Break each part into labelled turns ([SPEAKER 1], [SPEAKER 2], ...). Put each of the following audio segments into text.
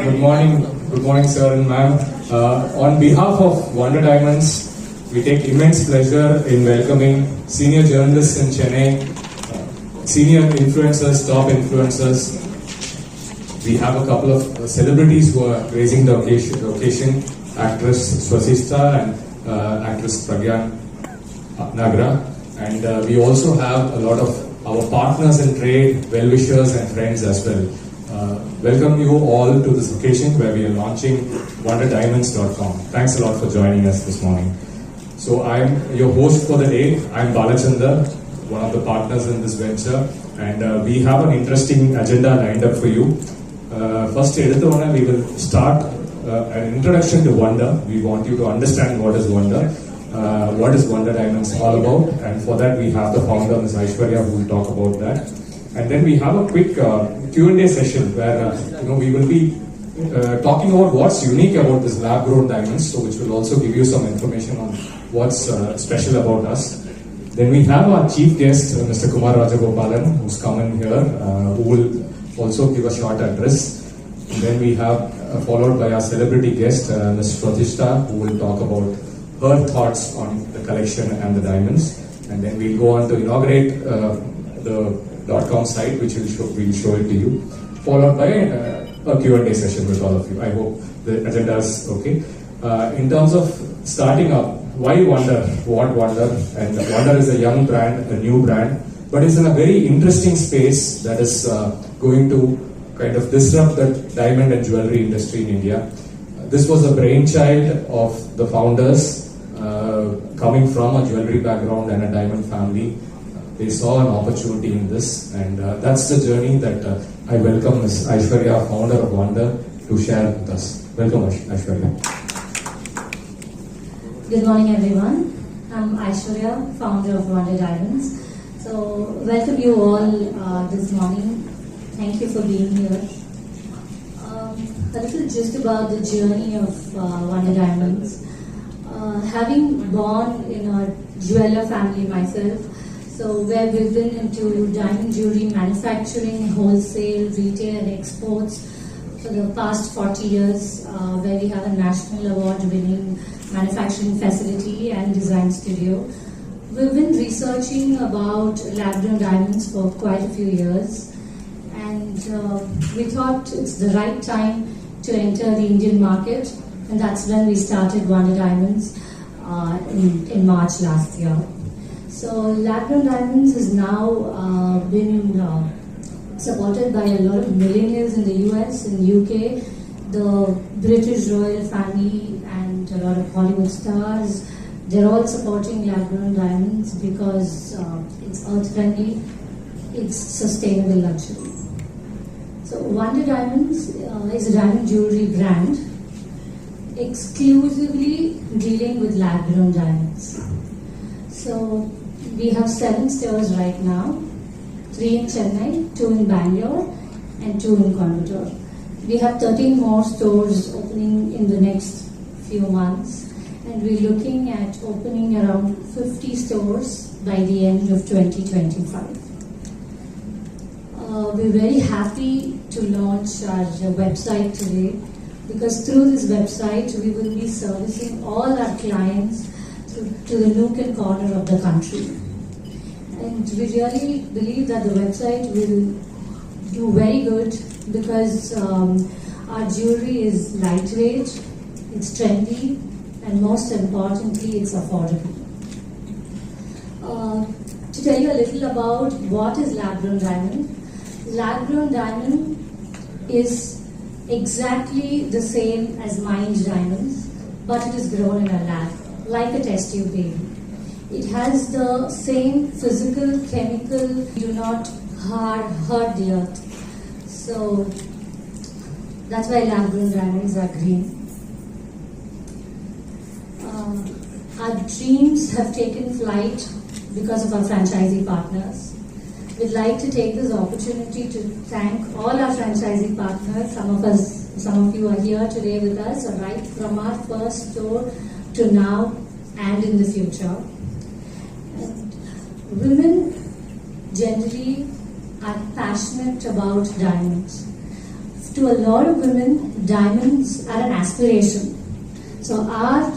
[SPEAKER 1] Good morning, sir and ma'am. On behalf of Wondr Diamonds, we take immense pleasure in welcoming senior journalists in Chennai, senior influencers, top influencers. We have a couple of celebrities who are raising the occasion, actress Swasista and actress Pragyan Nagra. And we also have a lot of our partners in trade, well-wishers and friends as well. Welcome you all to this occasion where we are launching WondrDiamonds.com. Thanks a lot for joining us this morning. So I'm your host for the day. I'm Balachandra, one of the partners in this venture, and we have an interesting agenda lined up for you. First, we will start an introduction to Wondr. We want you to understand what is Wondr, what is Wondr Diamonds all about, and for that we have the founder, Ms. Aishwarya, who will talk about that. And then we have a quick Q&A session where we will be talking about what's unique about this lab-grown diamonds, so which will also give you some information on what's special about us. Then we have our chief guest, Mr. Kumar Rajagopalan, who's come in here, who will also give a short address. And then we have followed by our celebrity guest, Ms. Pratishta, who will talk about her thoughts on the collection and the diamonds. And then we'll go on to inaugurate the .com site, which we'll show it to you, followed by a Q&A session with all of you. I hope the agenda is okay. In terms of starting up, why Wondr? What Wondr? And Wondr is a young brand, a new brand, but it's in a very interesting space that is going to kind of disrupt the diamond and jewelry industry in India. This was a brainchild of the founders coming from a jewelry background and a diamond family. They saw an opportunity in this, and that's the journey that I welcome Ms. Aishwarya, founder of Wondr, to share with us. Welcome, Aishwarya.
[SPEAKER 2] Good morning, everyone. I'm Aishwarya, founder of Wondr Diamonds. So, welcome you all this morning. Thank you for being here. A little just about the journey of Wondr Diamonds. Having born in a jeweler family myself, so where we've been into diamond jewelry manufacturing, wholesale, retail and exports for the past 40 years, where we have a national award-winning manufacturing facility and design studio. We've been researching about lab-grown diamonds for quite a few years, and we thought it's the right time to enter the Indian market, and that's when we started Wondr Diamonds in March last year. So lab-grown diamonds has now been supported by a lot of millionaires in the US, in the UK, the British royal family and a lot of Hollywood stars. They're all supporting lab-grown diamonds because it's earth-friendly, it's sustainable luxury. So Wondr Diamonds is a diamond jewelry brand exclusively dealing with lab-grown diamonds. So we have 7 stores right now, 3 in Chennai, 2 in Bangalore, and 2 in Coimbatore. We have 13 more stores opening in the next few months, and we're looking at opening around 50 stores by the end of 2025. We're very happy to launch our website today, because through this website we will be servicing all our clients to the nook and corner of the country. And we really believe that the website will do very good because our jewelry is lightweight, it's trendy, and most importantly, it's affordable. To tell you a little about what is lab-grown diamond, lab-grown diamond is exactly the same as mined diamonds, but it is grown in a lab, like a test tube baby. It has the same physical, chemical, do not hurt the earth. So that's why lab-grown diamonds are green. Our dreams have taken flight because of our franchisee partners. We'd like to take this opportunity to thank all our franchisee partners. Some of you are here today with us, right from our first store to now and in the future. And women generally are passionate about diamonds. to a lot of women, diamonds are an aspiration. So our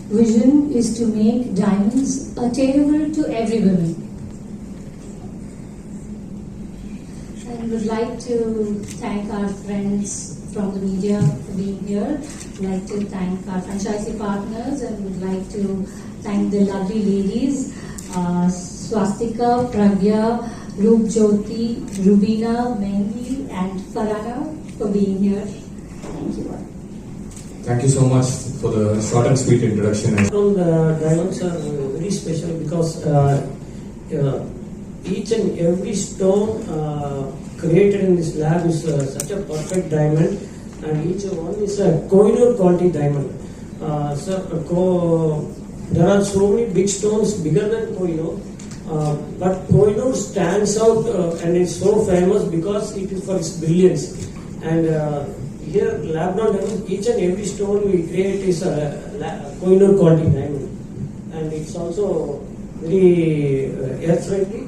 [SPEAKER 2] vision is to make diamonds attainable to every woman. And would like to thank our friends from the media for being here. Would like to thank our franchisee partners and would like to thank the lovely ladies, Swastika, Pragya, Roop Jyoti, Rubina, Mendi and Farana for being here. Thank you all.
[SPEAKER 1] Thank you so much for the short and sweet introduction.
[SPEAKER 3] The diamonds are very special because each and every stone created in this lab is such a perfect diamond, and each one is a Kohinoor quality diamond. There are so many big stones bigger than Kohinoor, but Kohinoor stands out and is so famous because it is for its brilliance. And here, lab-grown diamonds, each and every stone we create is a Kohinoor quality diamond, and it's also very earth-friendly,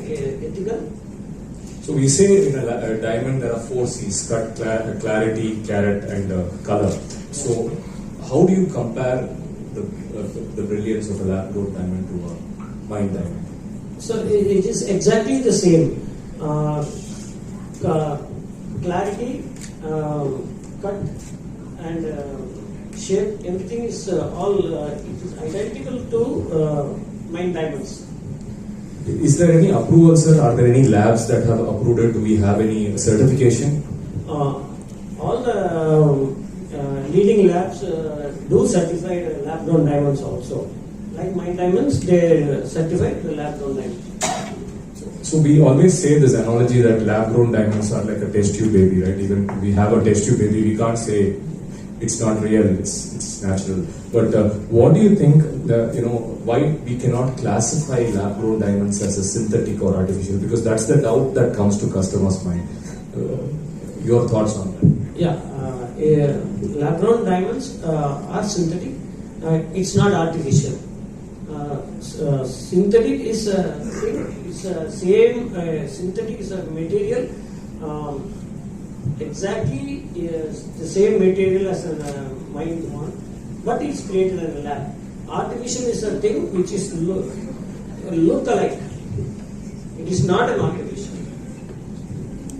[SPEAKER 3] ethical.
[SPEAKER 1] So we say in a diamond there are 4 C's: cut, clarity, carat, and color. So how do you compare the brilliance of a lab-grown diamond to a mined diamond?
[SPEAKER 3] So it is exactly the same. Clarity, cut, and shape, everything is it is identical to mined diamonds.
[SPEAKER 1] Is there any approval, sir? Are there any labs that have approved it? Do we have any certification?
[SPEAKER 3] All the leading labs do certify lab-grown diamonds also. Like mined diamonds, they certify the lab-grown diamonds.
[SPEAKER 1] So we always say this analogy that lab-grown diamonds are like a test tube baby, right? Even we have a test tube baby, we can't say it's not real, it's natural. But what do you think that, why we cannot classify lab-grown diamonds as a synthetic or artificial? Because that's the doubt that comes to customers' mind. Your thoughts on that?
[SPEAKER 3] Yeah, lab-grown diamonds are synthetic. It's not artificial. Synthetic is same. Synthetic is a material exactly the same material as a mined one, but it's created in a lab. Artificial is a thing which is look alike. It is not an artificial.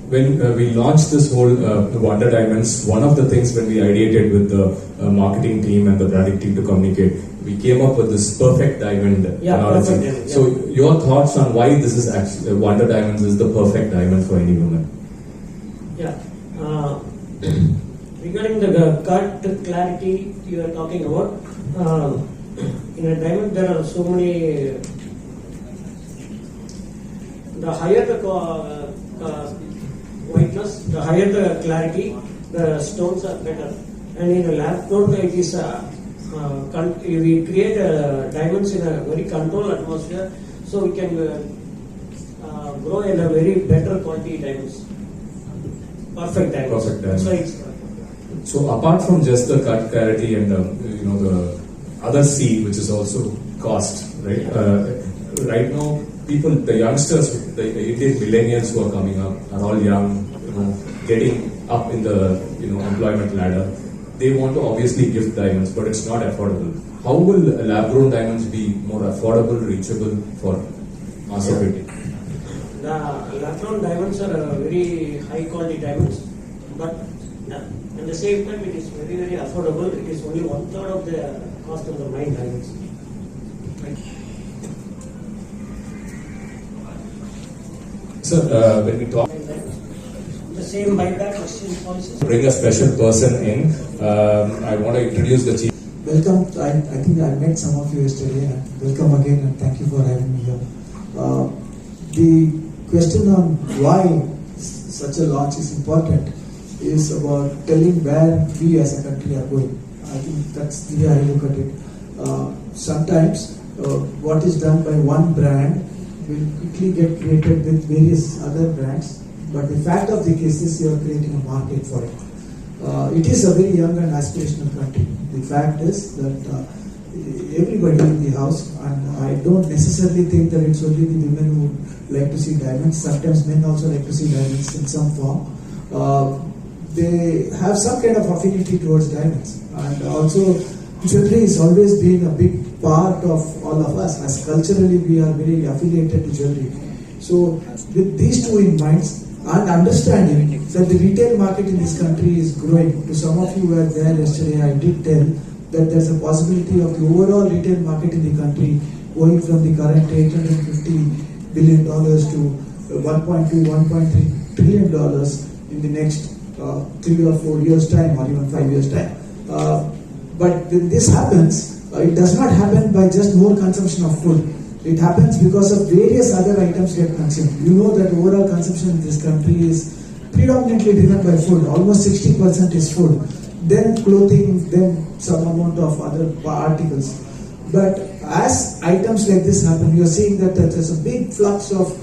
[SPEAKER 1] When we launched this whole Wondr Diamonds, one of the things when we ideated with the marketing team and the branding team to communicate, we came up with this perfect diamond analogy.
[SPEAKER 3] Perfect diamond, yeah.
[SPEAKER 1] So your thoughts on why this is actually Wondr Diamonds is the perfect diamond for any woman?
[SPEAKER 3] Yeah. Regarding the cut clarity you are talking about, in a diamond there are so many. The higher the whiteness, the higher the clarity, the stones are better. And in a lab grown, it is we create diamonds in a very controlled atmosphere, so we can grow in a very better quality diamonds. Perfect diamonds.
[SPEAKER 1] Perfect diamonds.
[SPEAKER 3] So it's
[SPEAKER 1] So apart from just the cut clarity and the other C, which is also cost, right? Right now, people, the youngsters, the Indian millennials who are coming up are all young, getting up in the employment ladder. They want to obviously gift diamonds, but it's not affordable. How will lab-grown diamonds be more affordable, reachable for mass operating?
[SPEAKER 3] The lab-grown diamonds are very high quality diamonds, but at the same time it is very, very affordable. It is only 1/3 of the cost of the mined diamonds.
[SPEAKER 1] Sir, when we talk,
[SPEAKER 3] The same buyback exchange policies.
[SPEAKER 1] bring a special person in. I want to introduce the chief.
[SPEAKER 4] Welcome. I think I met some of you yesterday. And welcome again, and thank you for having me here. The question on why such a launch is important is about telling where we as a country are going. I think that's the way I look at it. Sometimes what is done by one brand will quickly get created with various other brands, but the fact of the case is you are creating a market for it. It is a very young and aspirational country. The fact is that everybody in the house, and I don't necessarily think that it's only the women who like to see diamonds. Sometimes men also like to see diamonds in some form. they have some kind of affinity towards diamonds. And also, jewelry has always been a big part of all of us, as culturally we are very affiliated to jewelry. So with these two in mind, and understanding that the retail market in this country is growing. To some of you who were there yesterday, I did tell that there's a possibility of the overall retail market in the country going from the current $850 billion to $1.2, $1.3 trillion in the next 3 or 4 years' time, or even 5 years' time. But when this happens, it does not happen by just more consumption of food. It happens because of various other items get consumed. You know that overall consumption in this country is predominantly driven by food. Almost 60% is food. Then clothing, then some amount of other articles. But as items like this happen, you are seeing that there's a big flux of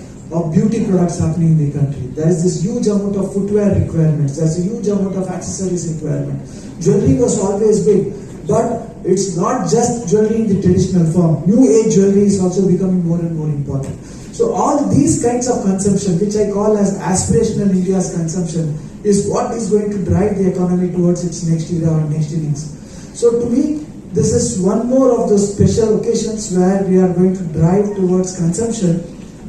[SPEAKER 4] beauty products happening in the country. There is this huge amount of footwear requirements. There's a huge amount of accessories requirement. Jewelry was always big, but it's not just jewelry in the traditional form. New age jewelry is also becoming more and more important. So all these kinds of consumption, which I call as aspirational India's consumption, is what is going to drive the economy towards its next era or next innings. So to me, this is one more of those special occasions where we are going to drive towards consumption,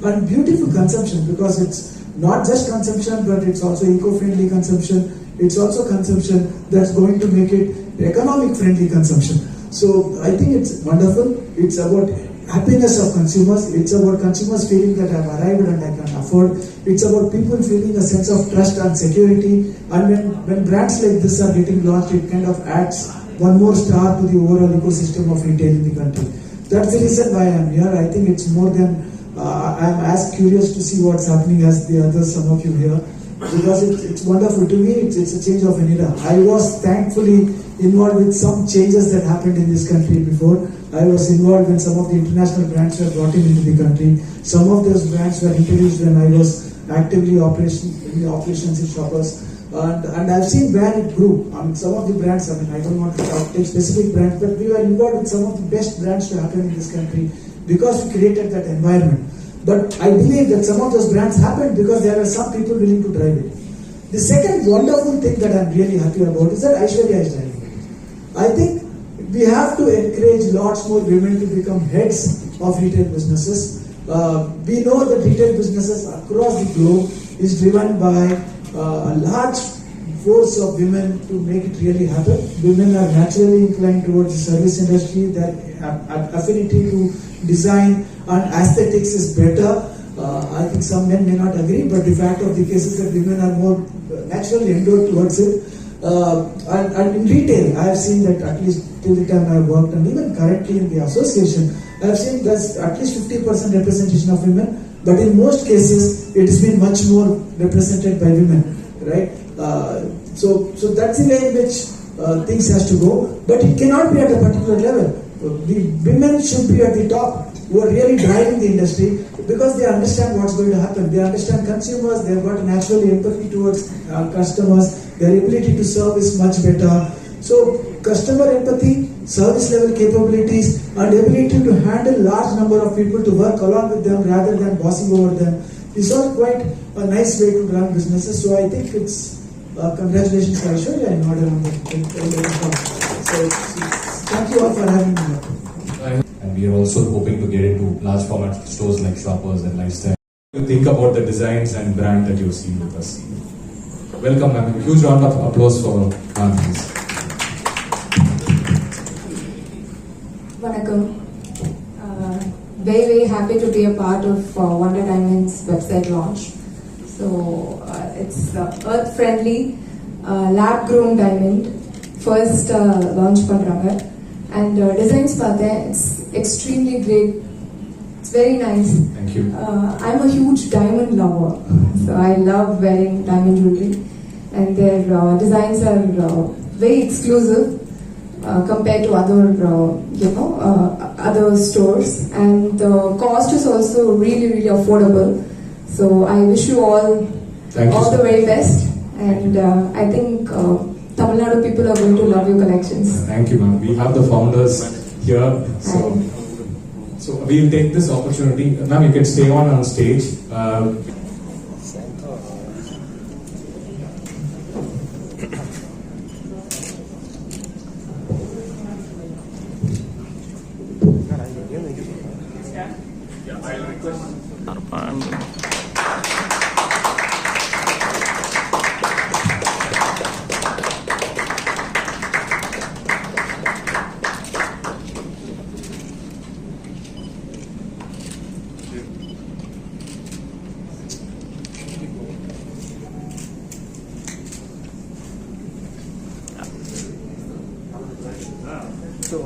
[SPEAKER 4] and beautiful consumption, because it's not just consumption, but it's also eco-friendly consumption. It's also consumption that's going to make it economic-friendly consumption. So I think it's wonderful. It's about happiness of consumers. It's about consumers feeling that I've arrived and I can afford. It's about people feeling a sense of trust and security. And when brands like this are getting launched, it kind of adds one more star to the overall ecosystem of retail in the country. That's the reason why I'm here. I think it's more than I'm as curious to see what's happening as the others, some of you here, because it's wonderful. To me, it's a change of an era. I was thankfully involved with some changes that happened in this country before. I was involved when some of the international brands were brought into the country. Some of those brands were introduced when I was actively in the operations in Shoppers. And I've seen where it grew. Some of the brands, I don't want to take specific brands, but we were involved with some of the best brands to happen in this country because we created that environment. But I believe that some of those brands happened because there are some people willing to drive it. The second wonderful thing that I'm really happy about is that Aishwarya is driving it. I think we have to encourage lots more women to become heads of retail businesses. We know that retail businesses across the globe is driven by a large force of women to make it really happen. Women are naturally inclined towards the service industry. Their affinity to design and aesthetics is better. I think some men may not agree, but the fact of the case is that women are more naturally endowed towards it. And in retail, I have seen that at least till the time I worked, and even currently in the association, I have seen there's at least 50% representation of women, but in most cases, it has been much more represented by women, right? So that's the way in which things has to go, but it cannot be at a particular level. The women should be at the top, who are really driving the industry, because they understand what's going to happen. They understand consumers, they've got natural empathy towards customers, their ability to serve is much better. So customer empathy, service level capabilities, and ability to handle large number of people to work along with them rather than bossing over them is all quite a nice way to run businesses. So I think it's congratulations to Aishwarya and order on that. So thank you all for having me here.
[SPEAKER 1] And we are also hoping to get into large format stores like Shoppers and Lifestyle. You think about the designs and brand that you see with us. Welcome, ma'am. A huge round of applause for ma'am, please.
[SPEAKER 5] Vanakkam. Very happy to be a part of Wondr Diamonds website launch. So it's earth friendly, lab grown diamond. First launch பண்றாங்க. And designs பார்த்தேன், it's extremely great. It's very nice.
[SPEAKER 1] Thank you.
[SPEAKER 5] I'm a huge diamond lover, so I love wearing diamond jewelry, and their designs are very exclusive compared to other, other stores, and the cost is also really affordable. So I wish you all the very best, and I think Tamil Nadu people are going to love your collections.
[SPEAKER 1] Thank you, ma'am. We have the founders here, so we'll take this opportunity. Ma'am, you can stay on stage. User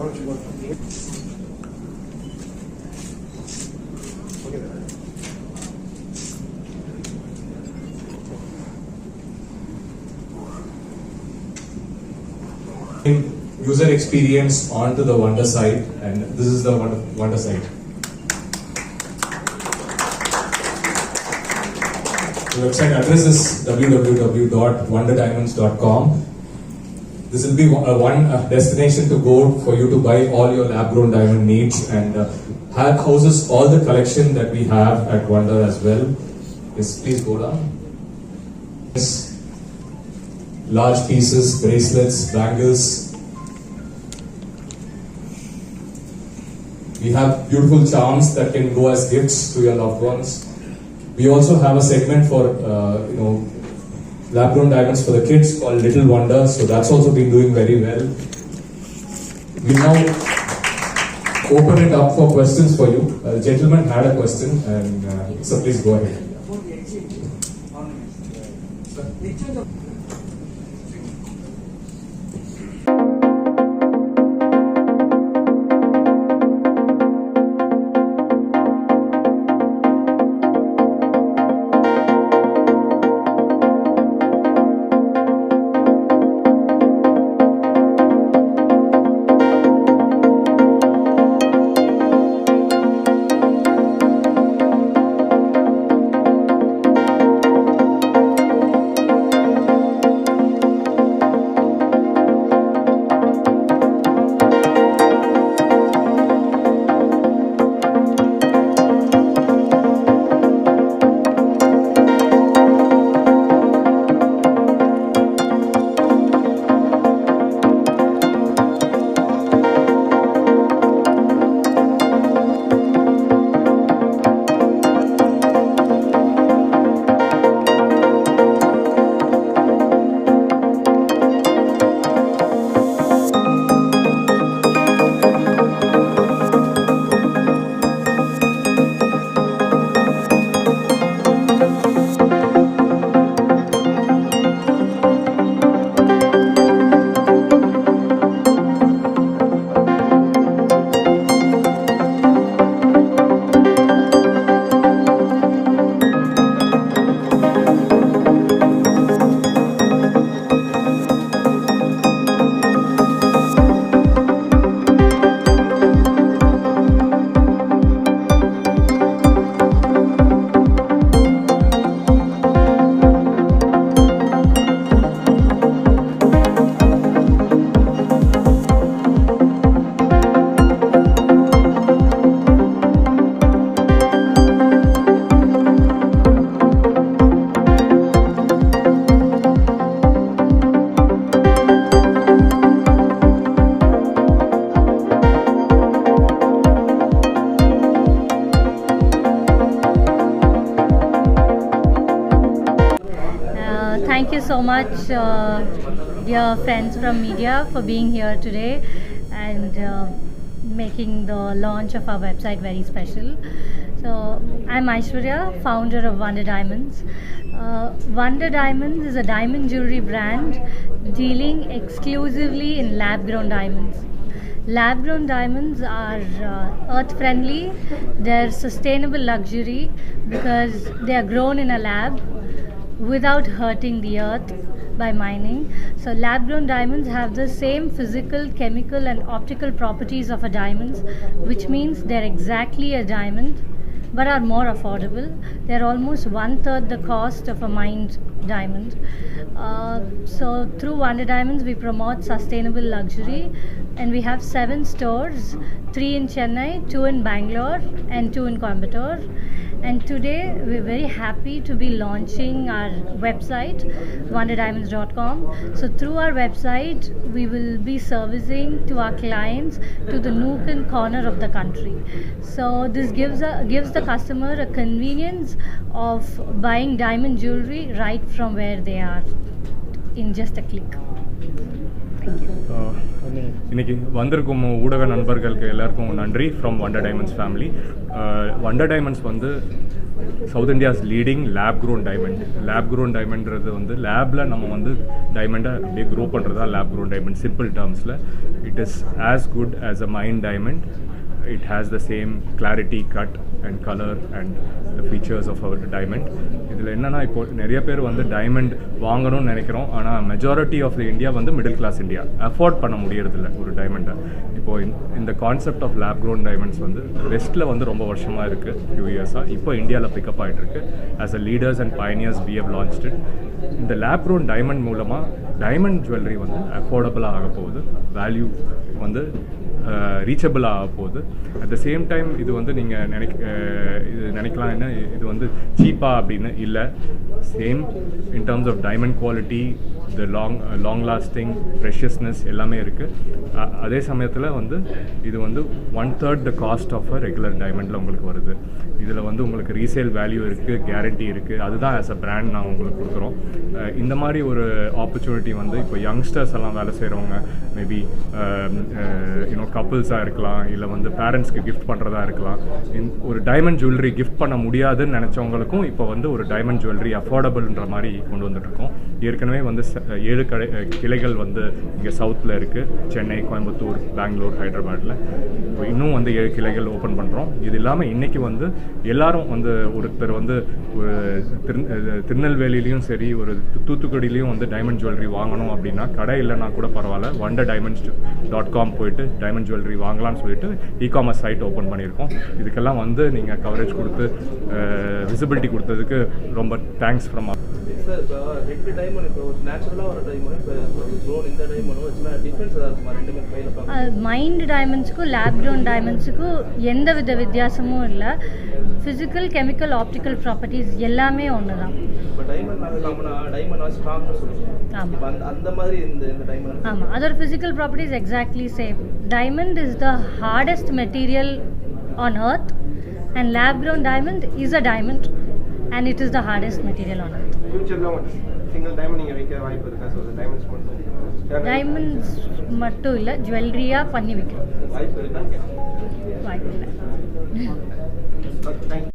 [SPEAKER 1] experience onto the Wondr site, and this is the Wondr site. The website address is www.wondrdiamonds.com. This will be one destination to go for you to buy all your lab-grown diamond needs, and houses all the collection that we have at Wondr as well. Yes, please go down. Yes. Large pieces, bracelets, bangles. We have beautiful charms that can go as gifts to your loved ones. We also have a segment for lab-grown diamonds for the kids called Little Wondr, so that's also been doing very well. We now open it up for questions for you. A gentleman had a question, and so please go ahead.
[SPEAKER 2] Thank you so much, dear friends from media, for being here today and making the launch of our website very special. So, I'm Aishwarya, founder of Wondr Diamonds. Wondr Diamonds is a diamond jewelry brand dealing exclusively in lab-grown diamonds. Lab-grown diamonds are earth-friendly, they're sustainable luxury because they are grown in a lab without hurting the earth by mining. So lab-grown diamonds have the same physical, chemical and optical properties of a diamond, which means they're exactly a diamond but are more affordable. They're almost 1/3 the cost of a mined diamond. So through Wondr Diamonds we promote sustainable luxury, and we have 7 stores, 3 in Chennai, 2 in Bangalore and 2 in Coimbatore. And today we're very happy to be launching our website, wondrdiamonds.com. So through our website, we will be servicing to our clients to the nook and corner of the country. So this gives the customer a convenience of buying diamond jewelry right from where they are in just a click. Thank you.
[SPEAKER 6] இன்னைக்கு வந்திருக்கும் ஊடக நண்பர்களுக்கு எல்லாருக்கும் நன்றி from wonder diamonds family. Wonder diamonds வந்து south India's leading lab grown diamond. Lab grown டைமண்ட்றது வந்து லேபில் நம்ம வந்து டைமண்டை அப்படியே க்ரோ பண்ணுறதா லேப் க்ரோன் டைமண்ட். சிம்பிள் டேர்ம்ஸில் it is as good as a mine diamond. It has the same clarity, cut and color and the features of our diamond. இதில் என்னென்னா இப்போ நிறைய பேர் வந்து டைமண்ட் வாங்கணும்னு நினைக்கிறோம், ஆனால் மெஜாரிட்டி ஆஃப் த இந்தியா வந்து மிடில் கிளாஸ் இந்தியா அஃபோர்ட் பண்ண முடியறதில்ல ஒரு டைமண்டை. இப்போது இந்த concept of lab grown diamonds வந்து வெஸ்ட்டில் வந்து ரொம்ப வருஷமாக இருக்குது, ஃபியூ இயர்ஸாக. இப்போ இந்தியாவில் பிக்கப் ஆகிட்டுருக்கு. As a leaders and pioneers we have launched it. இந்த லேப் க்ரோன் டைமண்ட் மூலமாக டைமண்ட் ஜுவல்லரி வந்து அஃபோர்டபுளாக ஆக போகுது, வேல்யூ வந்து ரீச்சபிள் ஆக போகுது. அட் த சேம் டைம் இது வந்து நீங்கள் நினைக்கலாம் என்ன இது வந்து சீப்பாக அப்படின்னு. இல்லை, same in terms of diamond quality, the long lasting preciousness எல்லாமே இருக்குது. அதே சமயத்தில் வந்து இது வந்து 1/3 the cost of a regular டைமண்டில் உங்களுக்கு வருது. இதில் வந்து உங்களுக்கு ரீசேல் வேல்யூ இருக்குது, கேரண்டி இருக்குது. அதுதான் ஆஸ் அ பிராண்ட் நான் உங்களுக்கு கொடுக்குறோம். இந்த மாதிரி ஒரு ஆப்பர்ச்சுனிட்டி வந்து இப்போ யங்ஸ்டர்ஸ் எல்லாம் வேலை செய்கிறவங்க, மேபி யூனோ கப்புள்ஸாக இருக்கலாம், இல்லை வந்து பேரண்ட்ஸ்க்கு கிஃப்ட் பண்ணுறதா இருக்கலாம். ஒரு டைமண்ட் ஜுவல்லரி கிஃப்ட் பண்ண முடியாதுன்னு நினச்சவங்களுக்கும் இப்போ வந்து ஒரு டைமண்ட் ஜுவல்லரி அஃபோர்டபுள்ன்ற மாதிரி கொண்டு வந்துட்டுருக்கோம். ஏற்கனவே வந்து 7 கிளைகள் வந்து இங்கே சவுத்தில் இருக்குது, சென்னை, கோயம்புத்தூர், பெங்களூர், ஹைதராபாத்தில். இப்போ இன்னும் வந்து 7 கிளைகள் ஓப்பன் பண்ணுறோம். இது இல்லாமல் இன்றைக்கி வந்து எல்லாரும் வந்து ஒருத்தர் வந்து ஒரு திருநெல்வேலியிலையும் சரி, ஒரு தூத்துக்குடியிலையும் வந்து டைமண்ட் ஜுவல்லரி வாங்கணும் அப்படின்னா கடை இல்லைன்னா கூட பரவாயில்ல, wondrdiamonds.com போயிட்டு டைமண்ட் ஜுவல்லரி வாங்கலாம்னு சொல்லிட்டு இ-காமர்ஸ் சைட் ஓப்பன் பண்ணியிருக்கோம். இதுக்கெல்லாம் வந்து நீங்கள் கவரேஜ் கொடுத்து விசிபிலிட்டி கொடுத்ததுக்கு ரொம்ப தேங்க்ஸ் ஃப்ரம்
[SPEAKER 7] சார். இப்போ 2 டைமண்ட், இப்போ நேச்சுரலாக ஒரு டைமண்ட், இப்போ க்ரோன் இந்த டைமண்டும் வச்சுன்னா டிஃப்ரென்ஸ் ஏதாவது இருக்குமா? ரெண்டுமே கையில் பார்க்க
[SPEAKER 8] மைண்ட் டைமண்ட்ஸுக்கும் லேப் க்ரோன் டைமண்ட்ஸுக்கும் எந்த வித வித்தியாசமும் இல்லை. ஃபிசிக்கல், கெமிக்கல், ஆப்டிக்கல் ப்ராப்பர்ட்டிஸ் எல்லாமே ஒன்று தான்.
[SPEAKER 7] இப்போ டைமண்ட் காமனாக டைமண்ட் ஸ்ட்ராங்னு சொல்லுவோம்.
[SPEAKER 8] ஆமாம்,
[SPEAKER 7] இப்போ அந்த மாதிரி இந்த டைமண்ட்.
[SPEAKER 8] ஆமாம், அதோட physical properties exactly same. Diamond is the hardest material on earth and lab grown diamond is a diamond and it is the hardest material on earth.
[SPEAKER 9] ஃபியூச்சரில் சிங்கிள் டைமண்ட் நீங்கள் வைக்க வாய்ப்பு இருக்கா? ஸோ டைமண்ட்ஸ் மட்டும்,
[SPEAKER 8] diamonds மட்டும் இல்லை, ஜுவல்லரியாக பண்ணி வைக்கிறோம்.
[SPEAKER 9] வாய்ப்பு இருக்கா?
[SPEAKER 8] வாய்ப்பு இல்லை.
[SPEAKER 9] தேங்க்யூ.